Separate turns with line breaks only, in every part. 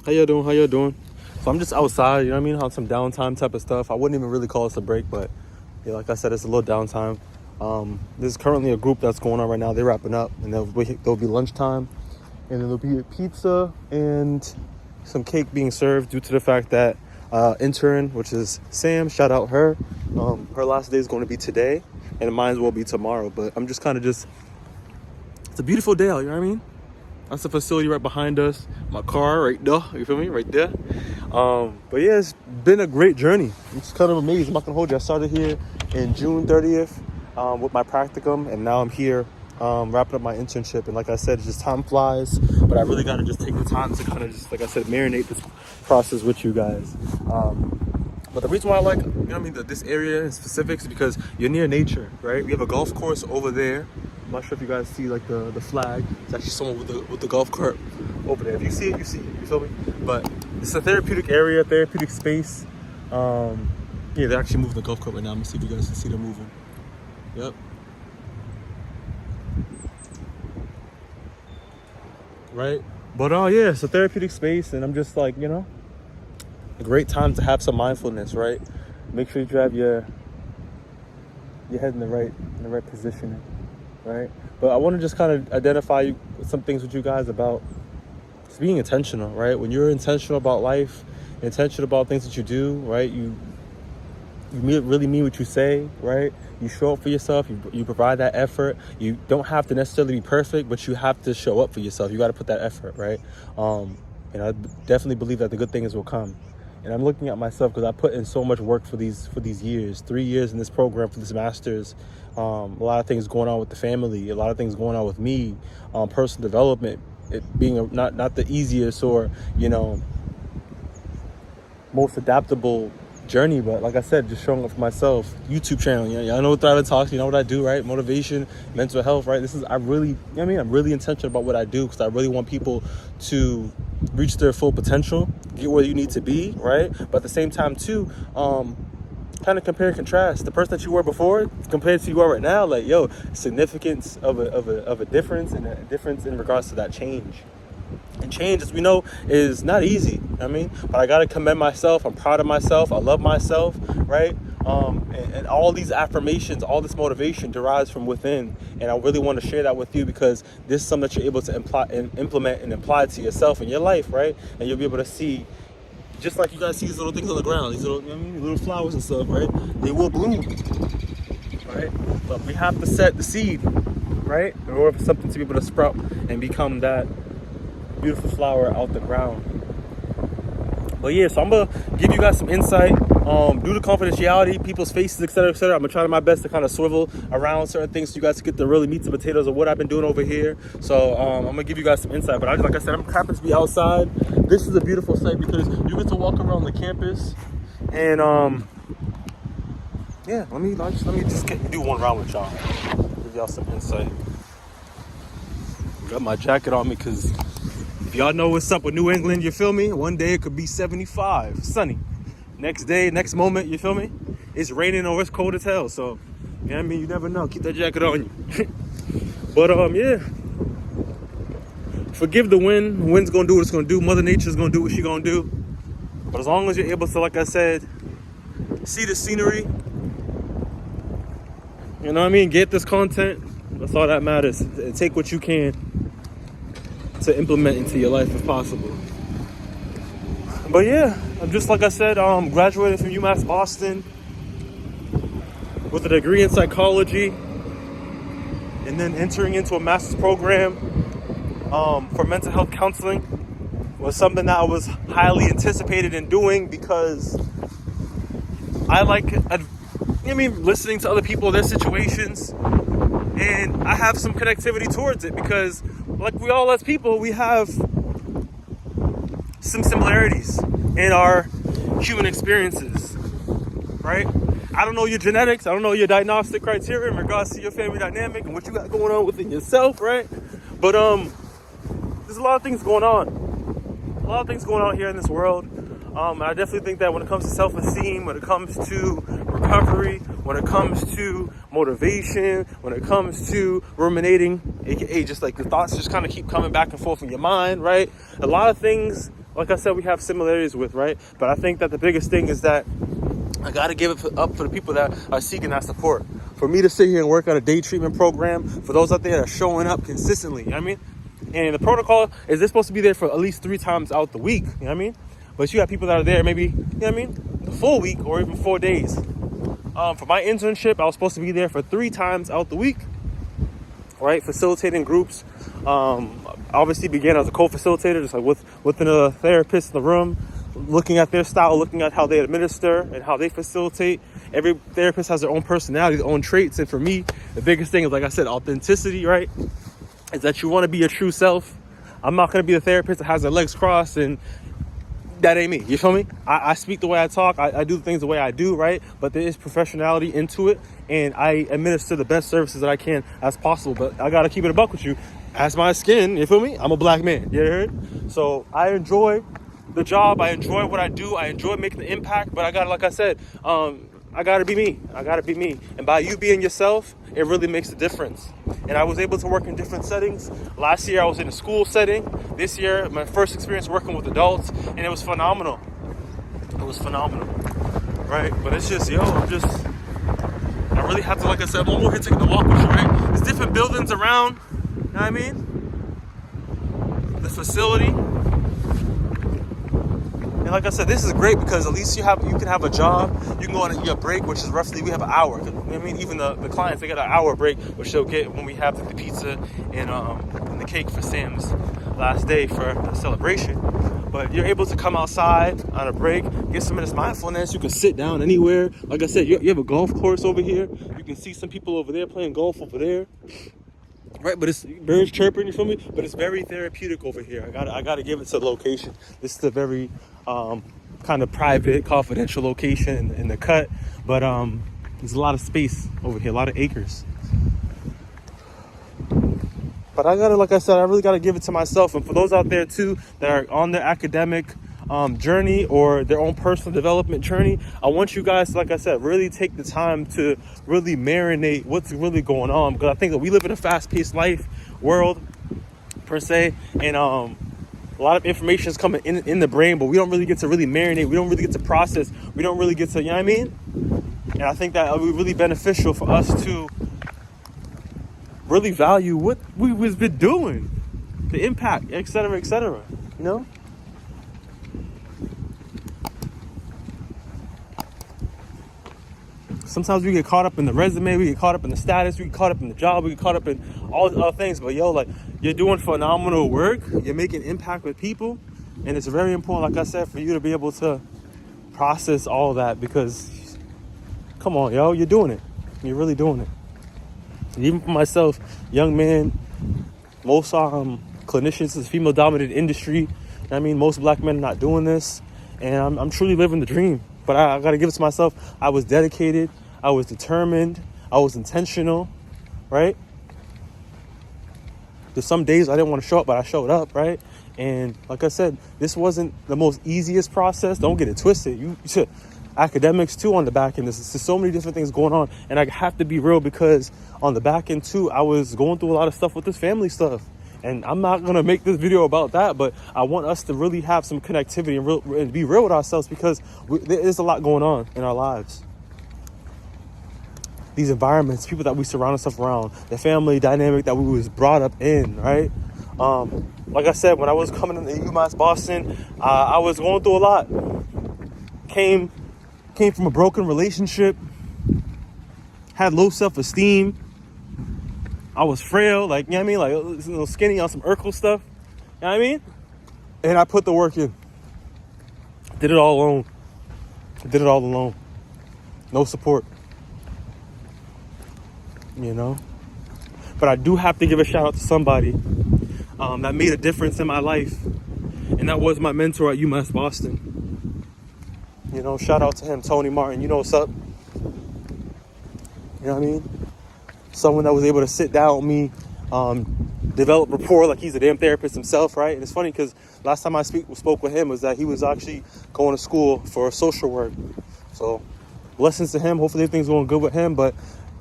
How you doing? How you doing? So I'm just outside, you know what I mean? On some downtime type of stuff. I wouldn't even really call this a break, but yeah, like I said, it's a little downtime. There's currently a group that's going on right now. They're wrapping up, and there'll be lunchtime, and then there'll be a pizza and some cake being served due to the fact that intern, which is Sam, shout out her. Her last day is going to be today, and it might as well be tomorrow. But I'm just it's a beautiful day out, you know what I mean? That's the facility right behind us. My car right there, you feel me? Right there. But yeah, it's been a great journey. It's kind of amazing. I'm not gonna hold you. I started here in June 30th with my practicum, and now I'm here wrapping up my internship. And like I said, just time flies, but I really gotta just take the time to kind of just, like I said, marinate this process with you guys. But the reason why I like, you know what I mean, this area in specifics is because you're near nature, right? We have a golf course over there. I'm not sure if you guys see like the flag. It's actually someone with the golf cart over there. If you see it, you see it. You feel me? But it's a therapeutic area, therapeutic space. Yeah, they actually moving the golf cart right now. Let me see if you guys can see them moving. Yep. Right? But yeah, it's a therapeutic space, and I'm just like, you know, a great time to have some mindfulness, right? Make sure you have your head in the right positioning. Right, but I want to just kind of identify some things with you guys about just being intentional, right? When you're intentional about life, intentional about things that you do, right? You really mean what you say, right? You show up for yourself. You provide that effort. You don't have to necessarily be perfect, but you have to show up for yourself. You got to put that effort, right? And I definitely believe that the good things will come. And I'm looking at myself because I put in so much work for these years, 3 years in this program for this master's. A lot of things going on with the family, a lot of things going on with me, personal development, it being not the easiest or, you know, most adaptable journey, but like I said, just showing up for myself. YouTube channel, you know, I know what Thriving Talks, you know what I do, right? Motivation, mental health, right? I'm really intentional about what I do because I really want people to reach their full potential, get where you need to be, right? But at the same time too, kind of compare and contrast the person that you were before compared to who you are right now. Like, yo, significance of a difference, and a difference in regards to that change. And change, as we know, is not easy. I mean, but I gotta commend myself. I'm proud of myself. I love myself, right? And all these affirmations, all this motivation derives from within. And I really want to share that with you because this is something that you're able to implement and apply to yourself in your life, right? And you'll be able to see, just like you guys see these little things on the ground, these little, you know what I mean, little flowers and stuff, right? They will bloom, right? But we have to set the seed, right? In order for something to be able to sprout and become that beautiful flower out the ground. But yeah, so I'm gonna give you guys some insight due to confidentiality, people's faces, etc., etc. I'm gonna try my best to kind of swivel around certain things so you guys can get the really meats and potatoes of what I've been doing over here. So I'm gonna give you guys some insight. But like I said, I'm happy to be outside. This is a beautiful sight because you get to walk around the campus, and yeah, let me just do one round with y'all. Give y'all some insight. Got my jacket on me because if y'all know what's up with New England, you feel me? One day it could be 75, sunny. Next day, next moment, you feel me? It's raining or it's cold as hell. So, you know what I mean? You never know. Keep that jacket on you. But, yeah. Forgive the wind. The wind's going to do what it's going to do. Mother Nature's going to do what she's going to do. But as long as you're able to, like I said, see the scenery, you know what I mean? Get this content. That's all that matters. And take what you can to implement into your life if possible. But yeah, just like I said, graduated from UMass Boston with a degree in psychology, and then entering into a master's program for mental health counseling was something that I was highly anticipated in doing because I like, listening to other people, their situations, and I have some connectivity towards it because, like we all as people, we have some similarities in our human experiences, right? I don't know your genetics. I don't know your diagnostic criteria in regards to your family dynamic and what you got going on within yourself, right? But there's a lot of things going on. A lot of things going on here in this world. And I definitely think that when it comes to self-esteem, when it comes to recovery, when it comes to motivation, when it comes to ruminating, aka just like the thoughts just kind of keep coming back and forth in your mind, right? A lot of things like I said, we have similarities with, right? But I think that the biggest thing is that I got to give it up for the people that are seeking that support. For me to sit here and work on a day treatment program, for those out there that are showing up consistently, you know what I mean? And the protocol is they're supposed to be there for at least 3 times out the week, you know what I mean? But you got people that are there maybe, you know what I mean, the full week or even 4 days. For my internship, I was supposed to be there for 3 times out the week, right? Facilitating groups. Obviously began as a co-facilitator, just like with another therapist in the room, looking at their style, looking at how they administer and how they facilitate. Every therapist has their own personality, their own traits. And for me, the biggest thing is, like I said, authenticity, right? Is that you want to be your true self. I'm not going to be the therapist that has their legs crossed, and that ain't me. You feel me? I speak the way I talk. I do things the way I do, right? But there is professionality into it, and I administer the best services that I can as possible. But I got to keep it a buck with you. As my skin, you feel me? I'm a black man. You heard? So I enjoy the job. I enjoy what I do. I enjoy making the impact. But I got to, like I said, I got to be me. I got to be me. And by you being yourself, it really makes a difference. And I was able to work in different settings. Last year, I was in a school setting. This year, my first experience working with adults, and it was phenomenal. It was phenomenal, right? But it's just, I really have to, like I said, I'm over here taking the walk with you, right? There's different buildings around, you know what I mean? The facility. And like I said, this is great because at least you can have a job. You can go on your break, which is roughly, we have an hour. You know what I mean? Even the clients, they get an hour break, which they'll get when we have the pizza and the cake for Sam's last day for the celebration. But you're able to come outside on a break, get some of this mindfulness. You can sit down anywhere. Like I said, you have a golf course over here. You can see some people over there playing golf over there. Right, but it's birds chirping, you feel me? But it's very therapeutic over here. I gotta give it to the location. This is a very kind of private, confidential location in the cut. But there's a lot of space over here, a lot of acres. But like I said, I really gotta give it to myself. And for those out there too that are on their academic journey or their own personal development journey, I want you guys to, like I said, really take the time to really marinate what's really going on, because I think that we live in a fast-paced world per se, and a lot of information is coming in the brain, but we don't really get to really marinate. We don't really get to process. We don't really get to, you know what I mean? And I think that it would be really beneficial for us to really value what we've been doing, the impact, et cetera, you know? Sometimes we get caught up in the resume, we get caught up in the status, we get caught up in the job, we get caught up in all these other things. But like, you're doing phenomenal work, you're making impact with people, and it's very important, like I said, for you to be able to process all that, because come on, you're doing it. You're really doing it. And even for myself, young man, most clinicians, is a female-dominated industry. I mean, most black men are not doing this, and I'm truly living the dream. But I got to give it to myself. I was dedicated. I was determined. I was intentional, right? There's some days I didn't want to show up, but I showed up, right? And like I said, this wasn't the most easiest process. Don't get it twisted. You academics too on the back end. There's so many different things going on. And I have to be real, because on the back end too, I was going through a lot of stuff with this family stuff. And I'm not going to make this video about that, but I want us to really have some connectivity and be real with ourselves, because there is a lot going on in our lives. These environments, people that we surround ourselves around, the family dynamic that we was brought up in, right? Like I said, when I was coming into UMass Boston, I was going through a lot. Came from a broken relationship, had low self-esteem. I was frail, like, you know what I mean? Like, a little skinny on some Urkel stuff. You know what I mean? And I put the work in. Did it all alone. No support. You know? But I do have to give a shout out to somebody that made a difference in my life. And that was my mentor at UMass Boston. You know, shout out to him, Tony Martin. You know what's up? You know what I mean? Someone that was able to sit down with me, develop rapport like he's a damn therapist himself, right? And it's funny because last time I spoke with him was that he was actually going to school for social work. So blessings to him. Hopefully everything's going good with him. But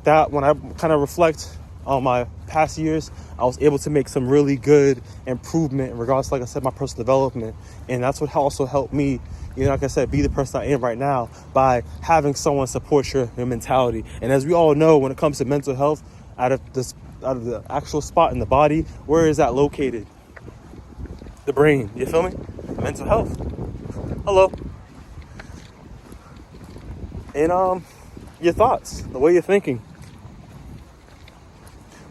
that, when I kind of reflect my past years, I was able to make some really good improvement in regards to, like I said, my personal development. And that's what also helped me, like I said, be the person I am right now, by having someone support your mentality. And as we all know, when it comes to mental health, out of the actual spot in the body, where is that located? The brain. You feel me? Mental health. Hello. And your thoughts, the way you're thinking.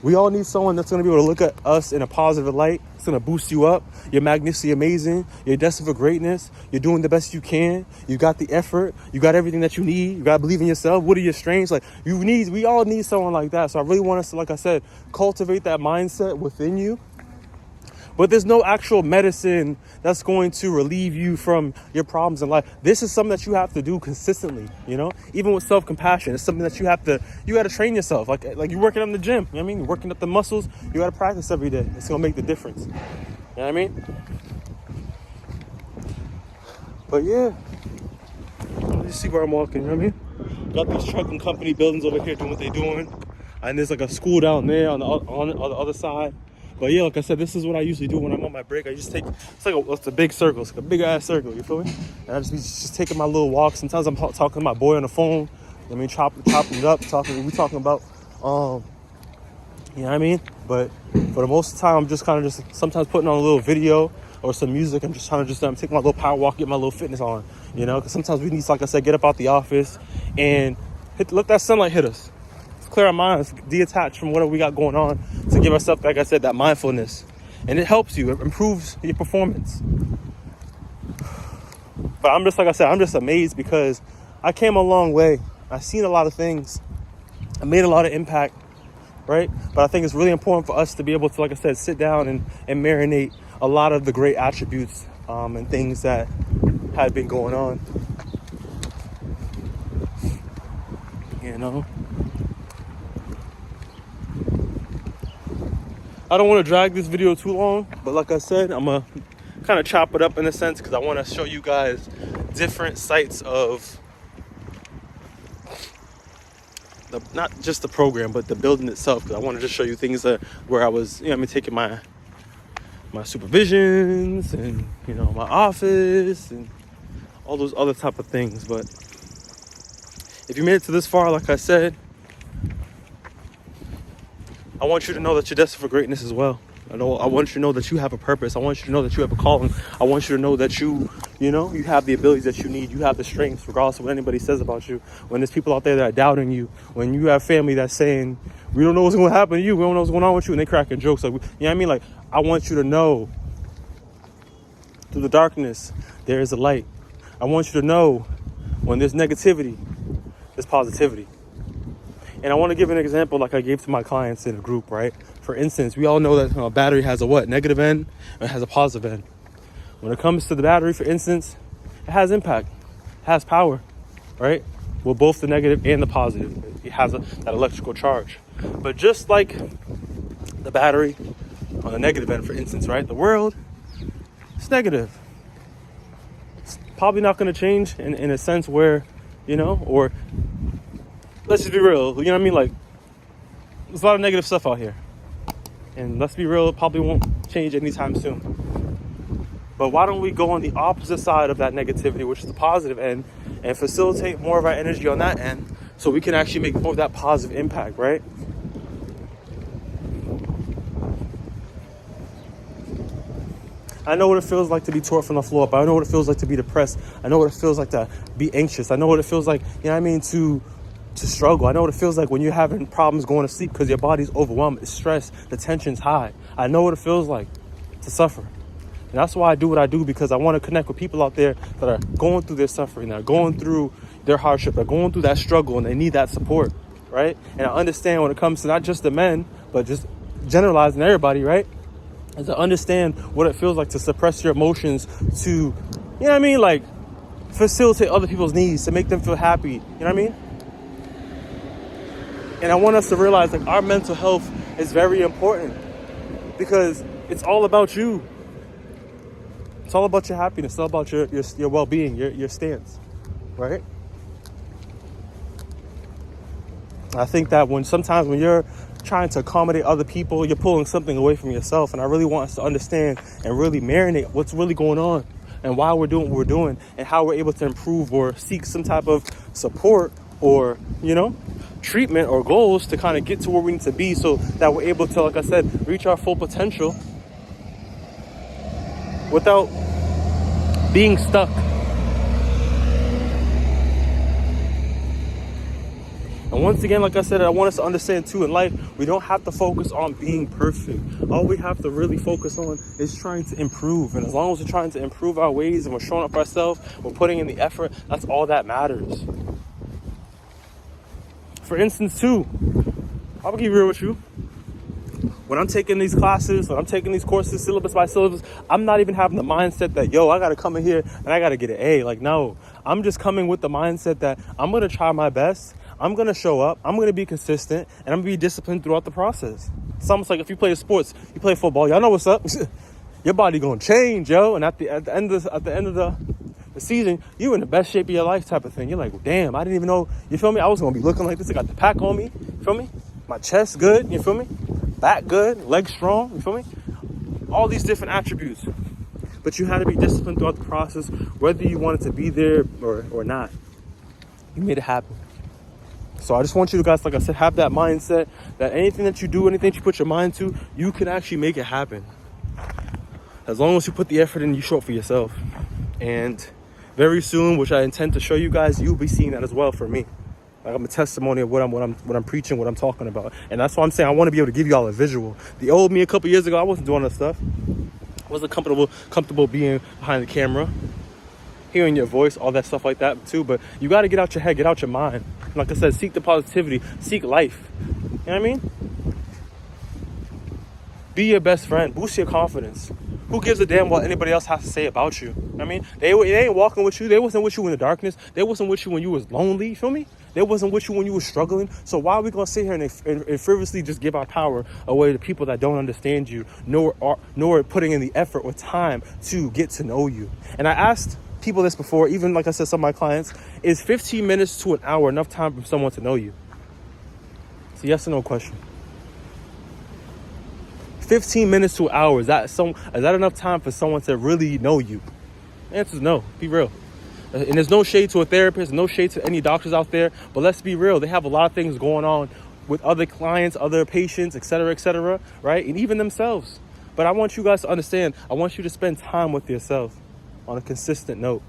We all need someone that's going to be able to look at us in a positive light. It's going to boost you up. You're magnificently amazing. You're destined for greatness. You're doing the best you can. You got the effort. You got everything that you need. You got to believe in yourself. What are your strengths? Like, we all need someone like that. So I really want us to, like I said, cultivate that mindset within you. But there's no actual medicine that's going to relieve you from your problems in life. This is something that you have to do consistently, even with self-compassion. It's something that you got to train yourself. Like you're working on the gym, you know what I mean? You're working up the muscles, you got to practice every day. It's going to make the difference. You know what I mean? But yeah, let me see where I'm walking, you know what I mean? Got these trucking company buildings over here doing what they're doing. And there's like a school down there on the other side. But yeah, like I said, this is what I usually do when I'm on my break. I just take, it's a big circle. It's like a big ass circle, you feel me? And I just taking my little walk. Sometimes I'm talking to my boy on the phone. Chopping it up, we talking about, you know what I mean? But for the most of the time, I'm just kind of sometimes putting on a little video or some music. I'm just trying to take my little power walk, get my little fitness on, because sometimes we need, like I said, get up out the office and let that sunlight hit us. Clear our minds, detach from whatever we got going on, to give ourselves, like I said, that mindfulness. And it helps you, it improves your performance. But I'm just amazed because I came a long way. I've seen a lot of things. I made a lot of impact, right? But I think it's really important for us to be able to, like I said, sit down and marinate a lot of the great attributes and things that had been going on. I don't want to drag this video too long, but like I said, I'm going to kind of chop it up in a sense because I want to show you guys different sites of not just the program, but the building itself, because I want to just show you things where I was, taking my supervisions and, my office and all those other type of things. But if you made it to this far, like I said, I want you to know that you're destined for greatness as well. I want you to know that you have a purpose. I want you to know that you have a calling. I want you to know that you have the abilities that you need. You have the strengths, regardless of what anybody says about you. When there's people out there that are doubting you, when you have family that's saying, we don't know what's going to happen to you, we don't know what's going on with you, and they cracking jokes. Like, you know what I mean? Like, I want you to know, through the darkness, there is a light. I want you to know, when there's negativity, there's positivity. And I want to give an example like I gave to my clients in a group, right? For instance, we all know that a battery has a negative end and it has a positive end. When it comes to the battery, for instance, it has impact, it has power, right? Well, both the negative and the positive. It has that electrical charge. But just like the battery on the negative end, for instance, right? The world, it's negative. It's probably not going to change in a sense where, or let's just be real, you know what I mean? Like, there's a lot of negative stuff out here. And let's be real, it probably won't change anytime soon. But why don't we go on the opposite side of that negativity, which is the positive end, and facilitate more of our energy on that end so we can actually make more of that positive impact, right? I know what it feels like to be tore from the floor up. I know what it feels like to be depressed. I know what it feels like to be anxious. I know what it feels like, to struggle. I know what it feels like when you're having problems going to sleep because your body's overwhelmed, it's stressed, the tension's high. I know what it feels like to suffer. And that's why I do what I do, because I want to connect with people out there that are going through their suffering, that are going through their hardship, that are going through that struggle, and they need that support, right? And I understand when it comes to not just the men, but just generalizing everybody, right? Is to understand what it feels like to suppress your emotions, to, like, facilitate other people's needs, to make them feel happy, you know what I mean? And I want us to realize, like, our mental health is very important because it's all about you. It's all about your happiness. It's all about your well-being, your stance, right? I think that sometimes when you're trying to accommodate other people, you're pulling something away from yourself. And I really want us to understand and really marinate what's really going on and why we're doing what we're doing and how we're able to improve or seek some type of support or, treatment or goals to kind of get to where we need to be so that we're able to, like I said, reach our full potential without being stuck. And once again, like I said, I want us to understand too, in life, we don't have to focus on being perfect. All we have to really focus on is trying to improve. And as long as we're trying to improve our ways and we're showing up ourselves, we're putting in the effort, that's all that matters. For instance too, I'll be real with you. When I'm taking these classes, when I'm taking these courses, syllabus by syllabus, I'm not even having the mindset that, I got to come in here and I got to get an A. Like, no, I'm just coming with the mindset that I'm going to try my best. I'm going to show up. I'm going to be consistent and I'm going to be disciplined throughout the process. It's almost like if you play sports, you play football, y'all know what's up. Your body going to change, yo. And at the end of the season, you in the best shape of your life type of thing. You're like, well, damn, I didn't even know, you feel me? I was going to be looking like this. I got the pack on me, you feel me? My chest good, you feel me? Back good, legs strong, you feel me? All these different attributes. But you had to be disciplined throughout the process, whether you wanted to be there or not. You made it happen. So I just want you to guys, like I said, have that mindset that anything that you do, anything that you put your mind to, you can actually make it happen. As long as you put the effort in, you show up for yourself. And very soon, which I intend to show you guys, you'll be seeing that as well for me. Like, I'm a testimony of what I'm preaching, what I'm talking about. And that's why I'm saying I want to be able to give you all a visual. The old me a couple years ago, I wasn't doing that stuff. I wasn't comfortable being behind the camera, hearing your voice, all that stuff like that too. But you got to get out your head, get out your mind. Like I said, seek the positivity, seek life. You know what I mean? Be your best friend, boost your confidence. Who gives a damn what anybody else has to say about you? I mean, they ain't walking with you. They wasn't with you in the darkness. They wasn't with you when you was lonely. You feel me? They wasn't with you when you was struggling. So why are we gonna sit here and frivolously just give our power away to people that don't understand you, nor putting in the effort or time to get to know you? And I asked people this before, even like I said, some of my clients, is 15 minutes to an hour enough time for someone to know you? It's a yes or no question. 15 minutes to an hour, is that enough time for someone to really know you? The answer is no. Be real. And there's no shade to a therapist, no shade to any doctors out there, but let's be real. They have a lot of things going on with other clients, other patients, et cetera, right? And even themselves. But I want you guys to understand, I want you to spend time with yourself on a consistent note,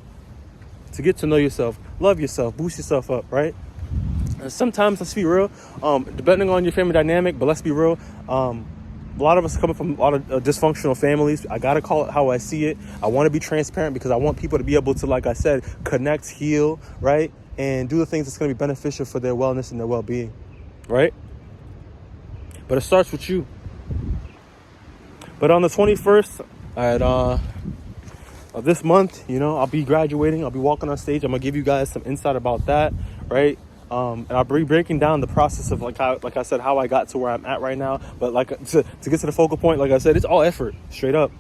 to get to know yourself, love yourself, boost yourself up, right? And sometimes, let's be real, depending on your family dynamic, but let's be real, a lot of us coming from a lot of dysfunctional families. I got to call it how I see it. I want to be transparent because I want people to be able to, like I said, connect, heal, right? And do the things that's going to be beneficial for their wellness and their well-being, right? But it starts with you. But on the 21st of this month, I'll be graduating. I'll be walking on stage. I'm going to give you guys some insight about that, right? And I'll be breaking down the process of like I said, how I got to where I'm at right now. But to get to the focal point, like I said, it's all effort, straight up.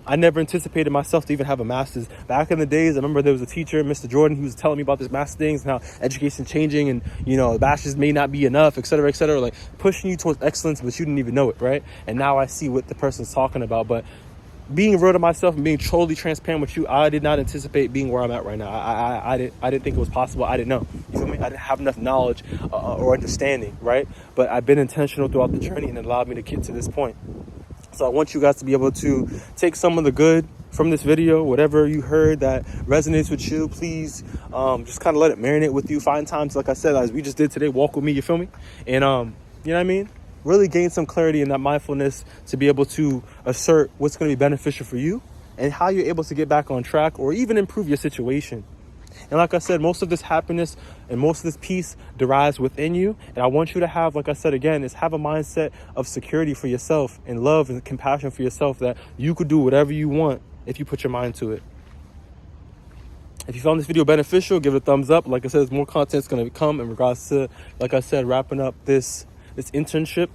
I never anticipated myself to even have a master's. Back in the days, I remember there was a teacher, Mr. Jordan, who was telling me about this master things and how education's changing and, the bachelor's may not be enough, et cetera, like pushing you towards excellence, but you didn't even know it, right? And now I see what the person's talking about. But being real to myself and being totally transparent with you, I did not anticipate being where I'm at right now. I didn't think it was possible. I didn't know. You feel me? I didn't have enough knowledge or understanding, right? But I've been intentional throughout the journey and it allowed me to get to this point. So I want you guys to be able to take some of the good from this video, whatever you heard that resonates with you, please just kind of let it marinate with you. Find times, like I said, as we just did today, walk with me, you feel me? And you know what I mean? Really gain some clarity in that mindfulness to be able to assert what's going to be beneficial for you and how you're able to get back on track or even improve your situation. And like I said, most of this happiness and most of this peace derives within you. And I want you to have, like I said again, is have a mindset of security for yourself and love and compassion for yourself, that you could do whatever you want if you put your mind to it. If you found this video beneficial, give it a thumbs up. Like I said, there's more content's going to come in regards to, like I said, wrapping up this internship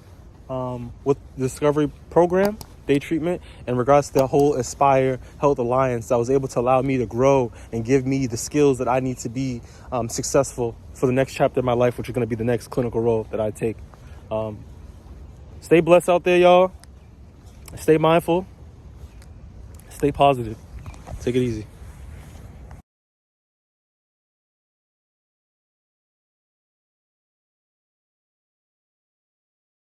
with the Discovery program, day treatment, in regards to the whole Aspire Health Alliance that was able to allow me to grow and give me the skills that I need to be successful for the next chapter of my life, which is going to be the next clinical role that I take. Stay blessed out there, y'all. Stay mindful. Stay positive. Take it easy.